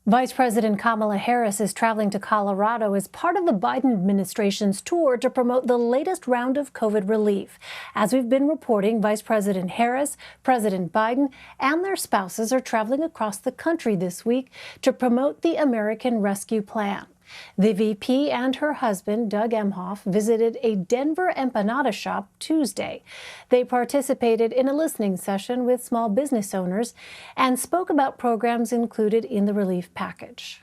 Vice President Kamala Harris is traveling to Colorado as part of the Biden administration's tour to promote the latest round of COVID relief. As we've been reporting, Vice President Harris, President Biden, and their spouses are traveling across the country this week to promote the American Rescue Plan. The VP and her husband, Doug Emhoff, visited a Denver empanada shop Tuesday. They participated in a listening session with small business owners and spoke about programs included in the relief package.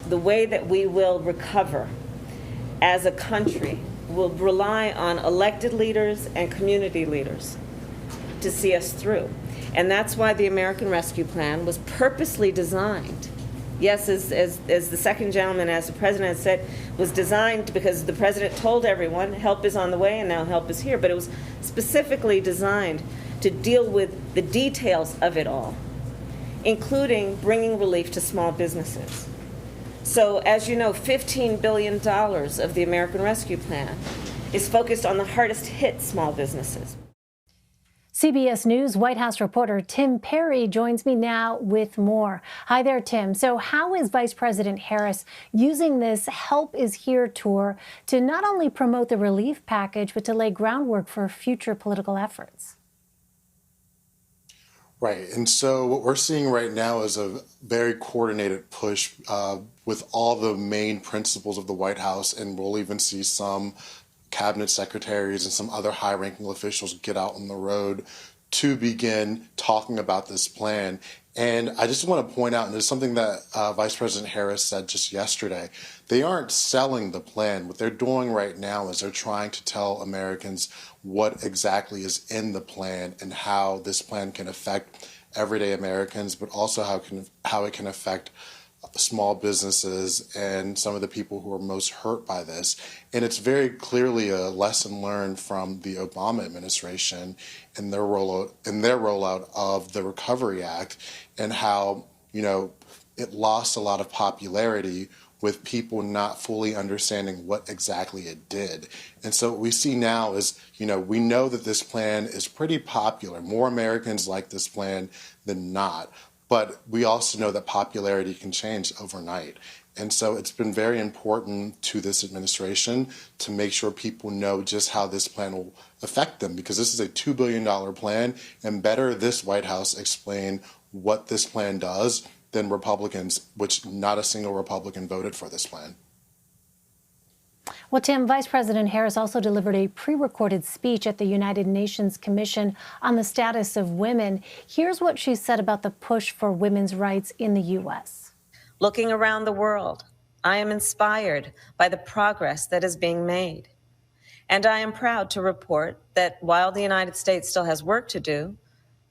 The way that we will recover as a country will rely on elected leaders and community leaders to see us through. And that's why the American Rescue Plan was purposely designed. Yes, as the second gentleman, as the president said, was designed because the president told everyone help is on the way and now help is here. But it was specifically designed to deal with the details of it all, including bringing relief to small businesses. So as you know, $15 billion of the American Rescue Plan is focused on the hardest hit small businesses. CBS News White House reporter Tim Perry joins me now with more. Hi there, Tim. So how is Vice President Harris using this Help is Here tour to not only promote the relief package, but to lay groundwork for future political efforts? Right. And so what we're seeing right now is a very coordinated push with all the main principals of the White House, and we'll even see some cabinet secretaries and some other high-ranking officials get out on the road to begin talking about this plan. And I just want to point out, and it's something that Vice President Harris said just yesterday, they aren't selling the plan. What they're doing right now is they're trying to tell Americans what exactly is in the plan and how this plan can affect everyday Americans, but also how it can affect small businesses and some of the people who are most hurt by this. And it's very clearly a lesson learned from the Obama administration and their rollout of the Recovery Act, and how, it lost a lot of popularity with people not fully understanding what exactly it did. And so what we see now is, we know that this plan is pretty popular. More Americans like this plan than not. But we also know that popularity can change overnight. And so it's been very important to this administration to make sure people know just how this plan will affect them, because this is a $2 billion plan, and better this White House explain what this plan does than Republicans, which not a single Republican voted for this plan. Well, Tim, Vice President Harris also delivered a pre-recorded speech at the United Nations Commission on the Status of Women. Here's what she said about the push for women's rights in the U.S. Looking around the world, I am inspired by the progress that is being made. And I am proud to report that while the United States still has work to do,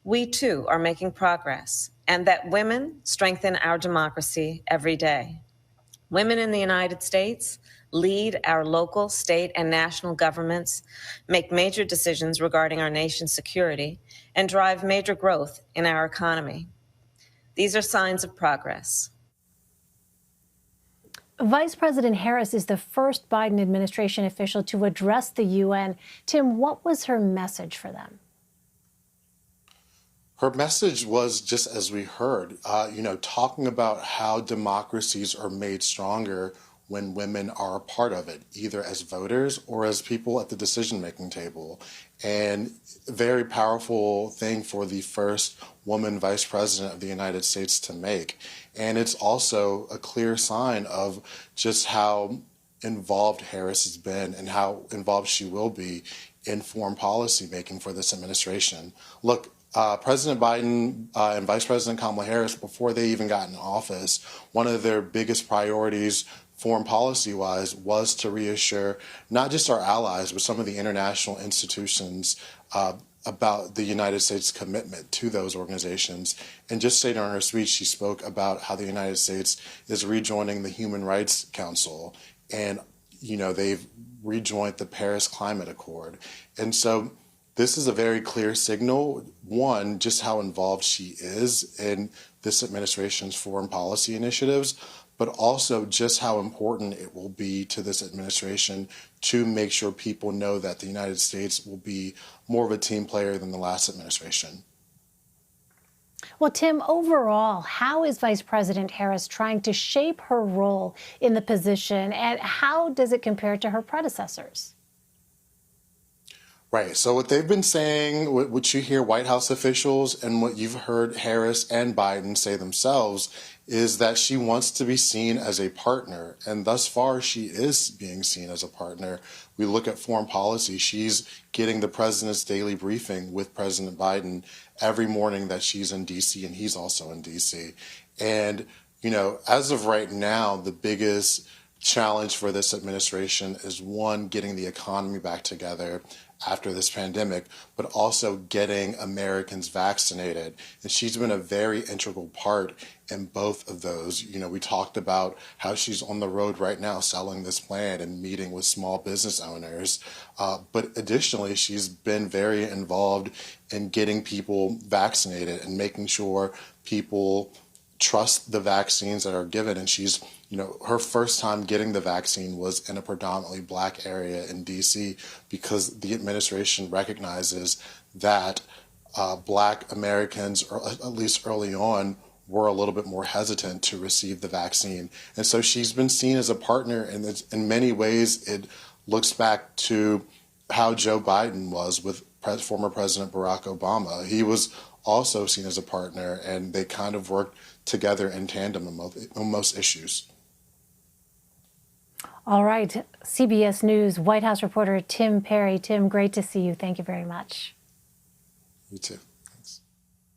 we too are making progress, and that women strengthen our democracy every day. Women in the United States lead our local, state, and national governments, make major decisions regarding our nation's security, and drive major growth in our economy. These are signs of progress. Vice President Harris is the first Biden administration official to address the UN. Tim, what was her message for them? Her message was, just as we heard, talking about how democracies are made stronger when women are a part of it, either as voters or as people at the decision-making table. And a very powerful thing for the first woman vice president of the United States to make. And it's also a clear sign of just how involved Harris has been and how involved she will be in foreign policy making for this administration. Look, President Biden and Vice President Kamala Harris, before they even got in office, one of their biggest priorities foreign policy-wise was to reassure not just our allies, but some of the international institutions about the United States' commitment to those organizations. And just say during her speech, she spoke about how the United States is rejoining the Human Rights Council, and they've rejoined the Paris Climate Accord. And so this is a very clear signal, one, just how involved she is in this administration's foreign policy initiatives, but also just how important it will be to this administration to make sure people know that the United States will be more of a team player than the last administration. Well, Tim, overall, how is Vice President Harris trying to shape her role in the position, and how does it compare to her predecessors? Right. So what they've been saying, what you hear White House officials and what you've heard Harris and Biden say themselves, is that she wants to be seen as a partner. And thus far, she is being seen as a partner. We look at foreign policy. She's getting the president's daily briefing with President Biden every morning that she's in D.C. and he's also in D.C. And, as of right now, the biggest challenge for this administration is, one, getting the economy back together after this pandemic, but also getting Americans vaccinated. And she's been a very integral part in both of those. We talked about how she's on the road right now selling this plan and meeting with small business owners. But additionally, she's been very involved in getting people vaccinated and making sure people trust the vaccines that are given. And she's, her first time getting the vaccine was in a predominantly Black area in DC, because the administration recognizes that Black Americans, or at least early on, were a little bit more hesitant to receive the vaccine. And so she's been seen as a partner, and in many ways it looks back to how Joe Biden was with former President Barack Obama. He was also seen as a partner, and they kind of worked together in tandem on most issues. All right. CBS News White House reporter Tim Perry. Tim, great to see you. Thank you very much. You too.